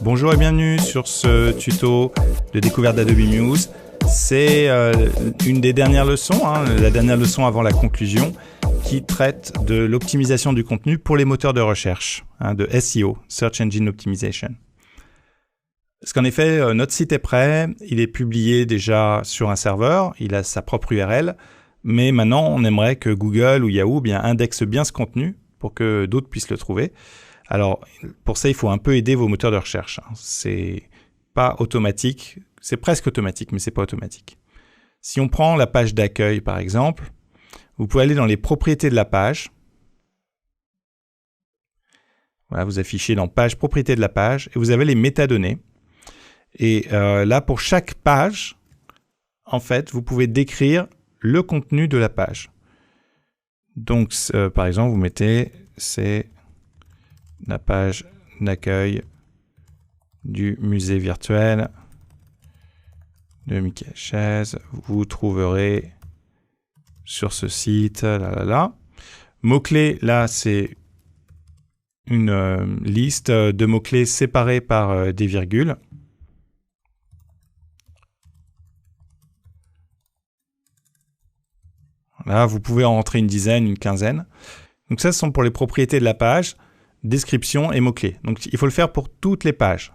Bonjour et bienvenue sur ce tuto de découverte d'Adobe Muse. C'est une des dernières leçons, la dernière leçon avant la conclusion, qui traite de l'optimisation du contenu pour les moteurs de recherche, de SEO, Search Engine Optimization. Parce qu'en effet, notre site est prêt, il est publié déjà sur un serveur, il a sa propre URL, mais maintenant on aimerait que Google ou Yahoo indexe bien ce contenu pour que d'autres puissent le trouver. Alors, pour ça, il faut un peu aider vos moteurs de recherche. C'est pas automatique, c'est presque automatique, mais c'est pas automatique. Si on prend la page d'accueil, par exemple, vous pouvez aller dans les propriétés de la page. Voilà, vous affichez dans page, propriétés de la page, et vous avez les métadonnées. Et là, pour chaque page, en fait, vous pouvez décrire le contenu de la page. Donc, par exemple, vous mettez, c'est la page d'accueil du musée virtuel de Michael Chaise. Vous trouverez sur ce site, Mots-clés, là, c'est une liste de mots-clés séparés par des virgules. Là, vous pouvez en rentrer une dizaine, une quinzaine. Donc ça, ce sont pour les propriétés de la page, description et mots-clés. Donc il faut le faire pour toutes les pages.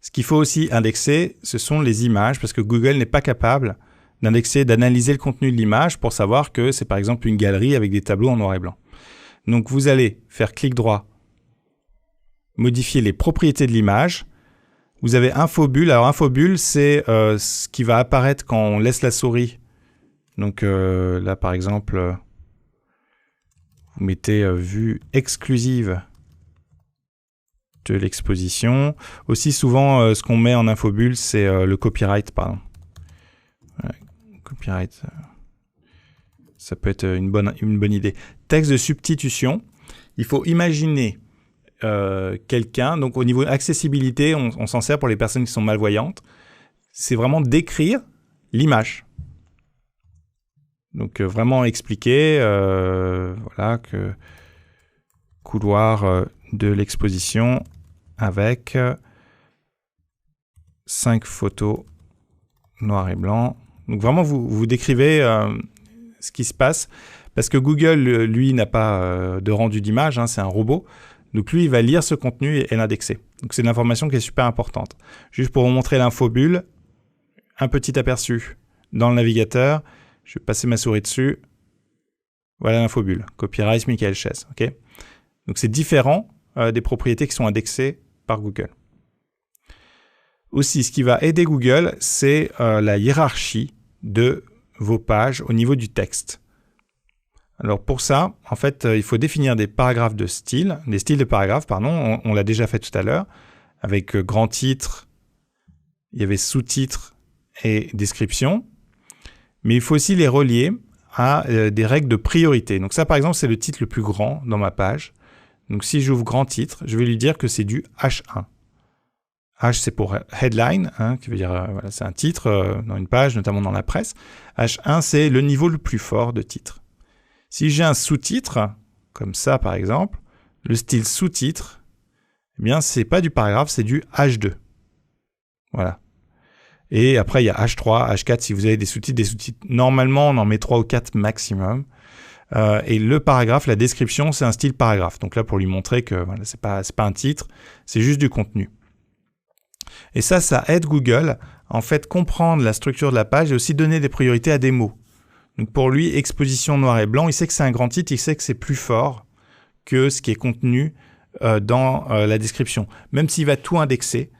Ce qu'il faut aussi indexer, ce sont les images, parce que Google n'est pas capable d'indexer, d'analyser le contenu de l'image pour savoir que c'est par exemple une galerie avec des tableaux en noir et blanc. Donc vous allez faire clic droit, modifier les propriétés de l'image. Vous avez Infobulle. Alors Infobulle, c'est ce qui va apparaître quand on laisse la souris. Donc là, par exemple, vous mettez vue exclusive de l'exposition. Aussi, souvent, ce qu'on met en Infobulle, c'est le copyright, pardon. Ouais, copyright, ça peut être une bonne idée. Texte de substitution. Il faut imaginer quelqu'un. Donc, au niveau accessibilité, on s'en sert pour les personnes qui sont malvoyantes. C'est vraiment décrire l'image. Donc vraiment expliquer, voilà, que couloir de l'exposition avec 5 photos noir et blanc. Donc vraiment vous décrivez ce qui se passe, parce que Google, lui, n'a pas de rendu d'image, c'est un robot. Donc lui, il va lire ce contenu et l'indexer. Donc c'est une information qui est super importante. Juste pour vous montrer l'infobulle, un petit aperçu dans le navigateur. Je vais passer ma souris dessus. Voilà l'infobulle. Copyright Michael Chaise. Okay, donc c'est différent des propriétés qui sont indexées par Google. Aussi, ce qui va aider Google, c'est la hiérarchie de vos pages au niveau du texte. Alors pour ça, en fait, il faut définir des paragraphes de style, des styles de paragraphes, pardon. On l'a déjà fait tout à l'heure, avec grand titre, il y avait sous-titre et description. Mais il faut aussi les relier à des règles de priorité. Donc ça, par exemple, c'est le titre le plus grand dans ma page. Donc si j'ouvre grand titre, je vais lui dire que c'est du H1. H, c'est pour headline, qui veut dire, voilà, c'est un titre dans une page, notamment dans la presse. H1, c'est le niveau le plus fort de titre. Si j'ai un sous-titre, comme ça par exemple, le style sous-titre, eh bien, c'est pas du paragraphe, c'est du H2. Voilà. Et après, il y a H3, H4, si vous avez des sous-titres. Normalement, on en met 3 ou 4 maximum. Et le paragraphe, la description, c'est un style paragraphe. Donc là, pour lui montrer que voilà, c'est pas un titre, c'est juste du contenu. Et ça aide Google à en fait comprendre la structure de la page et aussi donner des priorités à des mots. Donc pour lui, exposition noir et blanc, il sait que c'est un grand titre, il sait que c'est plus fort que ce qui est contenu dans la description. Même s'il va tout indexer,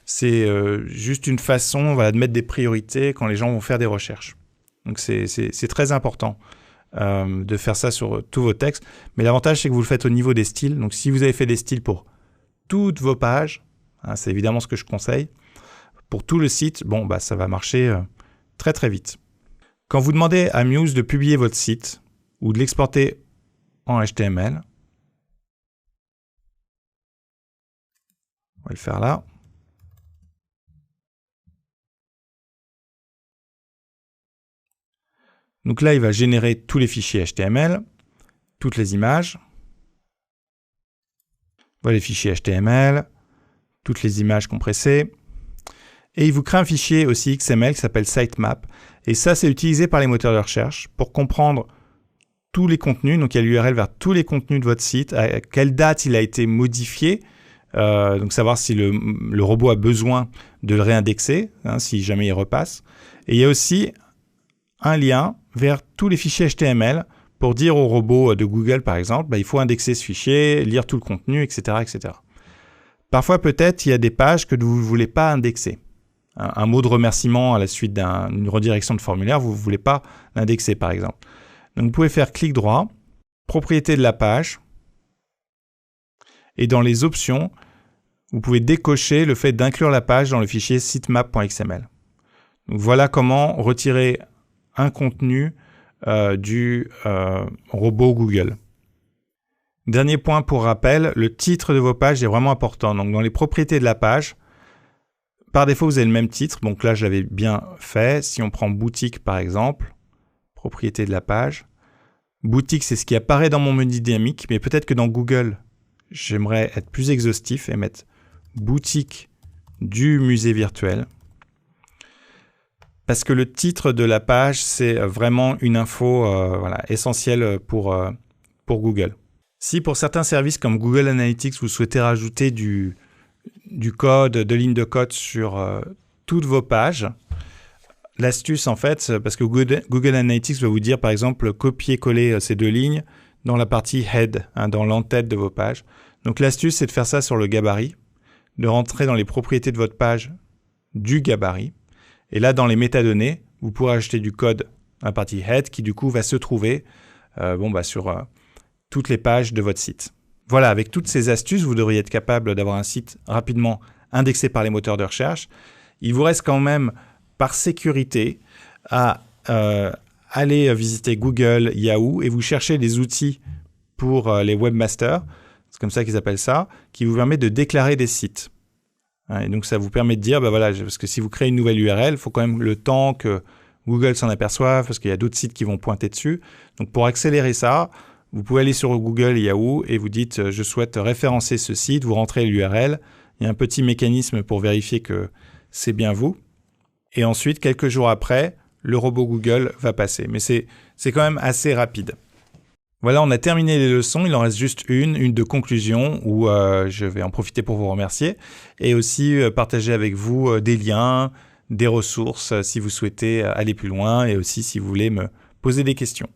c'est juste une façon, voilà, de mettre des priorités quand les gens vont faire des recherches. Donc c'est très important de faire ça sur tous vos textes. Mais l'avantage, c'est que vous le faites au niveau des styles. Donc si vous avez fait des styles pour toutes vos pages, c'est évidemment ce que je conseille. Pour tout le site, ça va marcher très très vite. Quand vous demandez à Muse de publier votre site ou de l'exporter en HTML, on va le faire là. Donc là, il va générer tous les fichiers HTML, toutes les images. Voilà les fichiers HTML. toutes les images compressées. Et il vous crée un fichier aussi XML qui s'appelle sitemap. Et ça, c'est utilisé par les moteurs de recherche pour comprendre tous les contenus. Donc, il y a l'URL vers tous les contenus de votre site, à quelle date il a été modifié. Donc, savoir si le robot a besoin de le réindexer, si jamais il repasse. Et il y a aussi un lien vers tous les fichiers HTML pour dire au robot de Google, par exemple, il faut indexer ce fichier, lire tout le contenu, etc., etc. Parfois, peut-être, il y a des pages que vous ne voulez pas indexer. Un mot de remerciement à la suite d'une redirection de formulaire, vous ne voulez pas l'indexer, par exemple. Donc, vous pouvez faire clic droit, propriété de la page, et dans les options, vous pouvez décocher le fait d'inclure la page dans le fichier sitemap.xml. Donc, voilà comment retirer un contenu du robot Google. Dernier point pour rappel, le titre de vos pages est vraiment important. Donc, dans les propriétés de la page, par défaut, vous avez le même titre. Donc là, je l'avais bien fait. Si on prend boutique, par exemple, propriété de la page. Boutique, c'est ce qui apparaît dans mon menu dynamique. Mais peut-être que dans Google, j'aimerais être plus exhaustif et mettre boutique du musée virtuel. Parce que le titre de la page, c'est vraiment une info essentielle pour Google. Si pour certains services comme Google Analytics, vous souhaitez rajouter du code, de lignes de code sur toutes vos pages, l'astuce en fait, parce que Google Analytics va vous dire par exemple copier-coller ces deux lignes dans la partie head, dans l'entête de vos pages. Donc l'astuce c'est de faire ça sur le gabarit, de rentrer dans les propriétés de votre page du gabarit. Et là dans les métadonnées, vous pourrez ajouter du code dans la partie head qui du coup va se trouver sur toutes les pages de votre site. Voilà, avec toutes ces astuces, vous devriez être capable d'avoir un site rapidement indexé par les moteurs de recherche. Il vous reste quand même, par sécurité, à aller visiter Google, Yahoo et vous cherchez des outils pour les webmasters, c'est comme ça qu'ils appellent ça, qui vous permet de déclarer des sites. Et donc ça vous permet de dire, parce que si vous créez une nouvelle URL, il faut quand même le temps que Google s'en aperçoive, parce qu'il y a d'autres sites qui vont pointer dessus. Donc pour accélérer ça, vous pouvez aller sur Google, Yahoo et vous dites « Je souhaite référencer ce site », vous rentrez l'URL, il y a un petit mécanisme pour vérifier que c'est bien vous. Et ensuite, quelques jours après, le robot Google va passer. Mais c'est quand même assez rapide. Voilà, on a terminé les leçons, il en reste juste une de conclusion où je vais en profiter pour vous remercier et aussi partager avec vous des liens, des ressources si vous souhaitez aller plus loin et aussi si vous voulez me poser des questions.